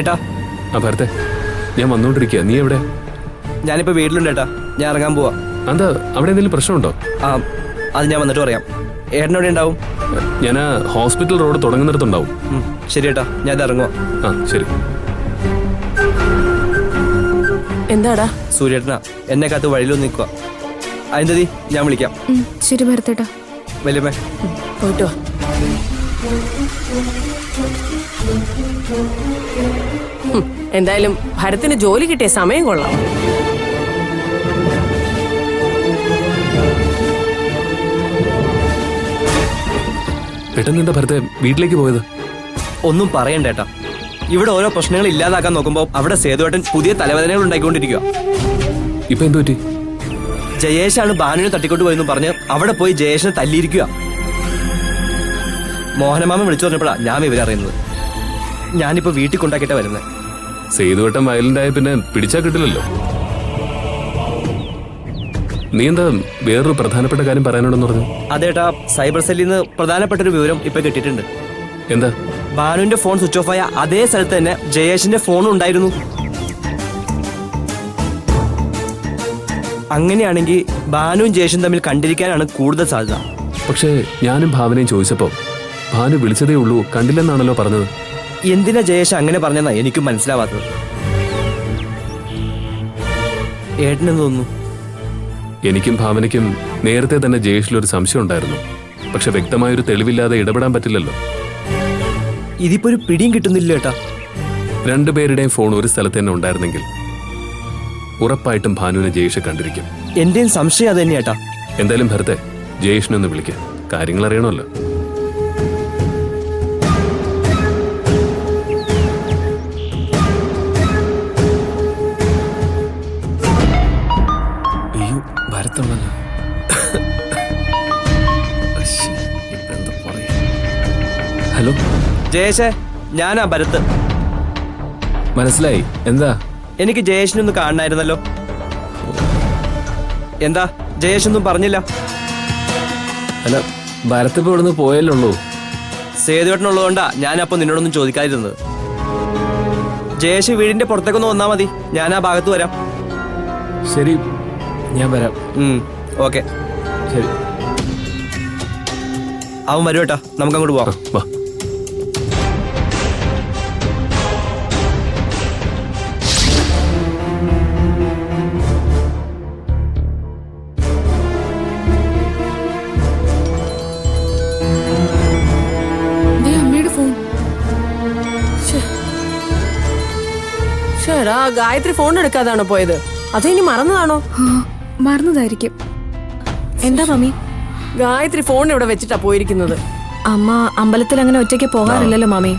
ഏട്ടാ ആ ഭരത്തെ, ഞാൻ വന്നോണ്ടിരിക്കുക. നീ എവിടെ? ഞാനിപ്പോ വീട്ടിലുണ്ട് ഏട്ടാ. ഞാൻ ഇറങ്ങാൻ പോവാ. എന്താ അവിടെ എന്തെങ്കിലും പ്രശ്നമുണ്ടോ? ആ, അത് ഞാൻ വന്നിട്ട് പറയാം. ഏട്ടനെവിടെ ഉണ്ടാവും? ഞാൻ ഹോസ്പിറ്റൽ റോഡ് തുടങ്ങുന്നിടത്തുണ്ടാവും. ശരി ഏട്ടാ, ഞാൻ ഇത് ഇറങ്ങുവാ. ആ ശരി. എന്താടാ? സൂര്യേട്ടനാ എന്നെ കാത്ത് വഴിയിലൊന്ന് നിൽക്കുക. അരുന്ധതി, ഞാൻ വിളിക്കാം. ശരി ഭരത്തേട്ടാ. വല്യമ്മേ പോയിട്ട് വാ. എന്തായാലും ഭരത്തിന് ജോലി കിട്ടിയ സമയം കൊള്ളാം. പെട്ടെന്ന് എന്താ ഭരത്തെ വീട്ടിലേക്ക് പോയത്? ഒന്നും പറയണ്ട ഏട്ടാ. ഇവിടെ ഓരോ പ്രശ്നങ്ങൾ ഇല്ലാതാക്കാൻ നോക്കുമ്പോൾ അവിടെ സേതുവേട്ടൻ പുതിയ തലവേദനകൾ ഉണ്ടാക്കിക്കൊണ്ടിരിക്കുക. ഇപ്പൊ എന്തു പറ്റി? ജയേഷാണ് ബാനുവിനെ തട്ടിക്കൊണ്ട് പോയെന്ന് പറഞ്ഞ് അവിടെ പോയി ജയേഷിനെ തല്ലിയിരിക്കുക. മോഹനമാമൻ വിളിച്ചു പറഞ്ഞപ്പോഴാ ഞാൻ വിവരറിയുന്നത്. ഞാനിപ്പോ വീട്ടിൽ കൊണ്ടാക്കിയിട്ടാ വരുന്നത്. സേതുവട്ടം വയലന്റ് ആയ പിന്നെ പിടിച്ചാ കിട്ടില്ലല്ലോ. നീ എന്താ വേറൊരു പ്രധാനപ്പെട്ട കാര്യം പറയാനുണ്ടെന്ന് പറഞ്ഞു? അതേട്ടാ, സൈബർ സെല്ലിൽ നിന്ന് പ്രധാനപ്പെട്ടൊരു വിവരം ഇപ്പൊ കിട്ടിയിട്ടുണ്ട്. എന്താ? ബാനുവിന്റെ ഫോൺ സ്വിച്ച് ഓഫ് ആയ അതേ സ്ഥലത്ത് തന്നെ ജയേഷിന്റെ ഫോണും ഉണ്ടായിരുന്നു. അങ്ങനെയാണെങ്കിൽ ബാനുവും ജയേഷും തമ്മിൽ കണ്ടിരിക്കാനാണ് കൂടുതൽ സാധ്യത. പക്ഷേ ഞാനും ഭാവനയും ചോദിച്ചപ്പോ ഭാനു വിളിച്ചതേ ഉള്ളൂ, കണ്ടില്ലെന്നാണല്ലോ പറഞ്ഞത്. എന്തിനാ ജയേഷ് അങ്ങനെ പറഞ്ഞെന്നാ എനിക്കും മനസ്സിലാവാത്തത്. ഏട്ടനെന്ന് തോന്നുന്നു. എനിക്കും ഭാവനയ്ക്കും നേരത്തെ തന്നെ ജയേഷിലൊരു സംശയം ഉണ്ടായിരുന്നു. പക്ഷെ വ്യക്തമായൊരു തെളിവില്ലാതെ ഇടപെടാൻ പറ്റില്ലല്ലോ. ഇതിപ്പോ ഒരു പിടിയും കിട്ടുന്നില്ല ഏട്ടാ. രണ്ടുപേരുടെയും ഫോൺ ഒരു സ്ഥലത്ത് തന്നെ ഉണ്ടായിരുന്നെങ്കിൽ ഉറപ്പായിട്ടും ഭാനുവിനെ ജയേഷ് കണ്ടിരിക്കും. എന്റെയും സംശയം അത് തന്നെയാട്ടാ. എന്തായാലും ഭരത്തെ, ജയേഷിനെ ഒന്ന് വിളിക്കാം, കാര്യങ്ങൾ അറിയണമല്ലോ. അയ്യോ, ഭരത്തുണ്ടല്ലോ. ഹലോ ജയേഷേ, ഞാനാ ഭരത്. മനസ്സിലായി. എന്താ? എനിക്ക് ജയേഷിനൊന്ന് കാണണമായിരുന്നല്ലോ. എന്താ ജയേഷൊന്നും പറഞ്ഞില്ല? അല്ല, ഭരത്ത് ഇപ്പോൾ ഇവിടുന്ന് പോയല്ലുള്ളൂ. സേതുവേട്ടനുള്ളതുകൊണ്ടാ ഞാനപ്പോ നിന്നോടൊന്നും ചോദിക്കാതിരുന്നത്. ജയേഷ് വീടിന്റെ പുറത്തേക്കൊന്ന് വന്നാ മതി, ഞാൻ ആ ഭാഗത്ത് വരാം. ശരി, ഞാൻ വരാം. ഓക്കെ ശരി. അവൻ വരും ഏട്ടാ, നമുക്ക് അങ്ങോട്ട് പോവാം. വാ. അമ്മയുടെ ഫോൺ. ശരാ, ഗായത്രി ഫോൺ എടുക്കാതാണോ പോയത്? അതോ ഇനി മറന്നതാണോ? മറന്നതായിരിക്കും. എന്താ മമ്മി? ഗായത്രി ഫോൺ ഇവിടെ വെച്ചിട്ടാ പോയിരിക്കുന്നത്. അമ്മ അമ്പലത്തിൽ അങ്ങനെ ഒറ്റയ്ക്ക് പോകാറില്ലല്ലോ മാമി.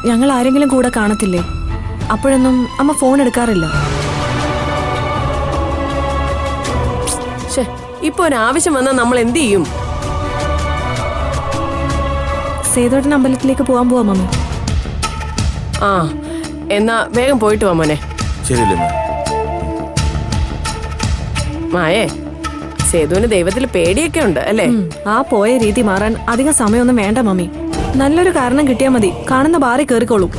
ഞങ്ങൾ ആരെങ്കിലും കൂടെ കാണത്തില്ലേ? അപ്പോഴൊന്നും അമ്മ ഫോൺ എടുക്കാറില്ല. ഇപ്പൊ ഒരു ആവശ്യം വന്നാൽ നമ്മൾ എന്ത് ചെയ്യും? സേതുവേട്ടൻ അമ്പലത്തിലേക്ക് പോവാൻ പോവാ മമ്മി. ആ, എന്നാ വേഗം പോയിട്ട് വാ മോനെ. ശരിയല്ലേ? മായേ, സേതുവിന് ദൈവത്തിൽ പേടിയൊക്കെ ഉണ്ട് അല്ലേ? ആ പോയ രീതി മാറാൻ അധികം സമയമൊന്നും വേണ്ട മമ്മി. നല്ലൊരു കാരണം കിട്ടിയാൽ മതി, കാണുന്ന ബാറി കയറിക്കോളും.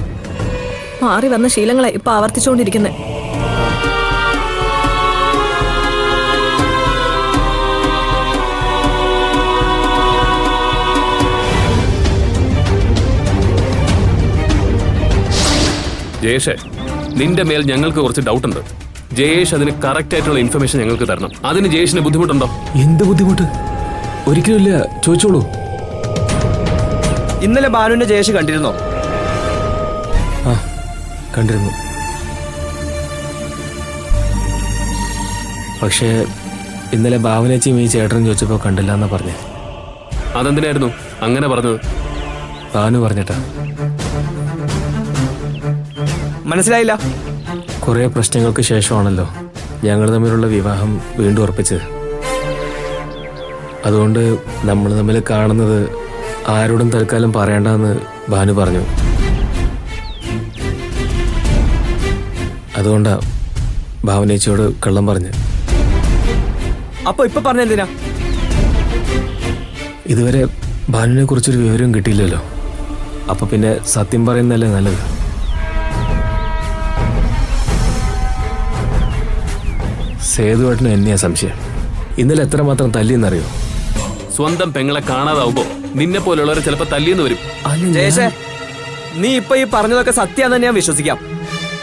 മാറി വന്ന ശീലങ്ങളെ ഇപ്പൊ ആവർത്തിച്ചുകൊണ്ടിരിക്കുന്നത്. ജയേഷേ, നിന്റെ മേൽ ഞങ്ങൾക്ക് കുറച്ച് ഡൗട്ട് ഉണ്ട്. ജയേഷ് അതിന് കറക്റ്റ് ആയിട്ടുള്ള ഇൻഫർമേഷൻ ഞങ്ങൾക്ക് തരണം. അതിന് ജയേഷിന് ബുദ്ധിമുട്ടുണ്ടോ? എന്ത് ബുദ്ധിമുട്ട്? ഒരിക്കലും ഇല്ല, ചോദിച്ചോളൂ. ഇന്നലെ ബാനുവിന്റെ ജയേഷ് കണ്ടിരുന്നോ? ആ, കണ്ടിരുന്നു. പക്ഷേ ഇന്നലെ ഭാവനേച്ചിയും ഈ ചേട്ടനും ചോദിച്ചപ്പോൾ കണ്ടില്ല എന്നാ പറഞ്ഞേ. അതെന്തിനായിരുന്നു അങ്ങനെ പറഞ്ഞത്? ഭാനു പറഞ്ഞിട്ടാ. മനസ്സിലായില്ല. കുറേ പ്രശ്നങ്ങൾക്ക് ശേഷമാണല്ലോ ഞങ്ങൾ തമ്മിലുള്ള വിവാഹം വീണ്ടും ഉറപ്പിച്ചത്. അതുകൊണ്ട് നമ്മൾ തമ്മിൽ കാണുന്നത് ആരോടും തൽക്കാലം പറയണ്ടെന്ന് ഭാനു പറഞ്ഞു. അതുകൊണ്ടാ ഭാവനേച്ചിയോട് കള്ളം പറഞ്ഞു. അപ്പൊ ഇപ്പൊ പറഞ്ഞെന്തിനാ? ഇതുവരെ ഭാനുവിനെ കുറിച്ചൊരു വിവരം കിട്ടിയില്ലല്ലോ. അപ്പൊ പിന്നെ സത്യം പറയുന്നതല്ലേ നല്ലത്. സേതുവേട്ടന് എന്നെയാ സംശയം. ഇന്നലെ എത്രമാത്രം തല്ലിയെന്നറിയോ? സ്വന്തം പെങ്ങളെ കാണാതാവുമ്പോ നിന്നെ പോലുള്ളവരെ ചിലപ്പോ തല്ലിയെന്ന് വരും. ജയേഷേ, നീ ഇപ്പൊ ഈ പറഞ്ഞതൊക്കെ സത്യാന്ന് ഞാൻ വിശ്വസിക്കാം.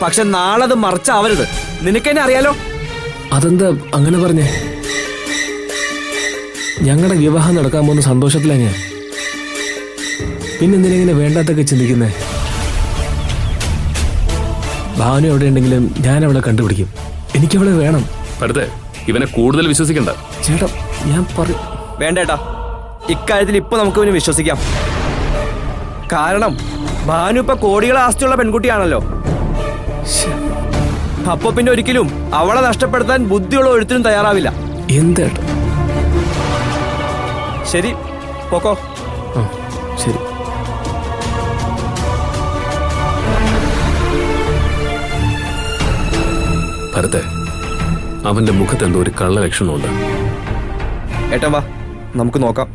പക്ഷെ നാളെ അത് മറച്ചാവരുത്. നിനക്കെന്നെ അറിയാലോ. അതെന്താ അങ്ങനെ പറഞ്ഞേ? ഞങ്ങളുടെ വിവാഹം നടക്കാൻ പോകുന്ന സന്തോഷത്തിലാ ഞാൻ. പിന്നെന്തിനെങ്ങനെ വേണ്ടാത്തൊക്കെ ചിന്തിക്കുന്നേ? ഭാവന എവിടെ ഉണ്ടെങ്കിലും ഞാൻ അവളെ കണ്ടുപിടിക്കും. എനിക്കവളെ വേണം. പരുതേ, ഇവനെ കൂടുതൽ വിശ്വസിക്കണ്ട. ചേട്ടാ, ഞാൻ വേണ്ടേട്ടാ, ഇക്കാര്യത്തിൽ ഇപ്പൊ നമുക്ക് ഇവന് വിശ്വസിക്കാം. കാരണം ഭാനു ഇപ്പൊ കോടികളെ ആസ്തിയുള്ള പെൺകുട്ടിയാണല്ലോ. അപ്പൊ പിന്നെ ഒരിക്കലും അവളെ നഷ്ടപ്പെടുത്താൻ ബുദ്ധിയുള്ള ഒരുത്തിനും തയ്യാറാവില്ല. എന്തേട്ടാ? ശരി, പോക്കോ. ആ, ശരി. ഭരത്തെ, അവന്റെ മുഖത്ത് എന്തോ ഒരു കള്ള ലക്ഷണമുണ്ട്. ഏട്ടൻ വാ, നമുക്ക് നോക്കാം.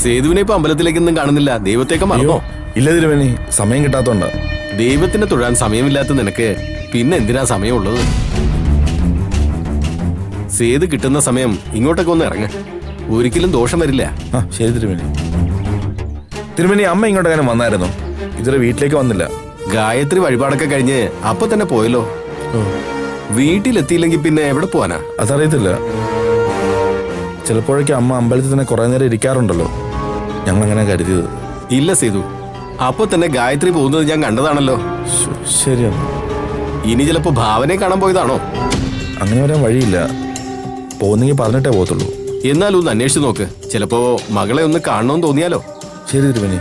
സേതുവിനെ ഇപ്പൊ അമ്പലത്തിലേക്കൊന്നും കാണുന്നില്ല. ദൈവത്തേക്ക് മറന്നോ? ഇല്ല തിരുവേനി, സമയം കിട്ടാത്തോണ്ടാ. ദൈവത്തിന് തൊഴാൻ സമയമില്ലാത്ത നിനക്ക് പിന്നെ എന്തിനാ സമയമുള്ളത്? സേതു കിട്ടുന്ന സമയം ഇങ്ങോട്ടൊക്കെ ഒന്ന് ഇറങ്ങ. ഒരിക്കലും ദോഷം വരില്ല. ആ ശരി തിരുവേനി. തിരുവേനി, അമ്മ ഇങ്ങോട്ട് അങ്ങനെ വന്നായിരുന്നു? ഇതുവരെ വീട്ടിലേക്ക് വന്നില്ല. ഗായത്രി വഴിപാടൊക്കെ കഴിഞ്ഞ് അപ്പൊ തന്നെ പോയല്ലോ. വീട്ടിലെത്തിയില്ലെങ്കിൽ പിന്നെ എവിടെ പോവാനാ? അതറിയത്തില്ല. ചിലപ്പോഴൊക്കെ അമ്മ അമ്പലത്തിൽ തന്നെ കുറെ നേരം ഇരിക്കാറുണ്ടല്ലോ. ഞങ്ങളങ്ങനെ കരുതിയത്. ഇല്ല സേതു, അപ്പൊ തന്നെ ഗായത്രി പോകുന്നത് ഞാൻ കണ്ടതാണല്ലോ. ശരിയാണ്. ഇനി ചിലപ്പോ ഭാവനയെ കാണാൻ പോയതാണോ? അങ്ങനെ വരാൻ വഴിയില്ല. പോകുന്നെങ്കിൽ പറഞ്ഞിട്ടേ പോകത്തുള്ളൂ. എന്നാലും ഒന്ന് അന്വേഷിച്ച് നോക്ക്. ചിലപ്പോ മകളെ ഒന്ന് കാണണമെന്ന് തോന്നിയാലോ. ശരി തിരുവേനി.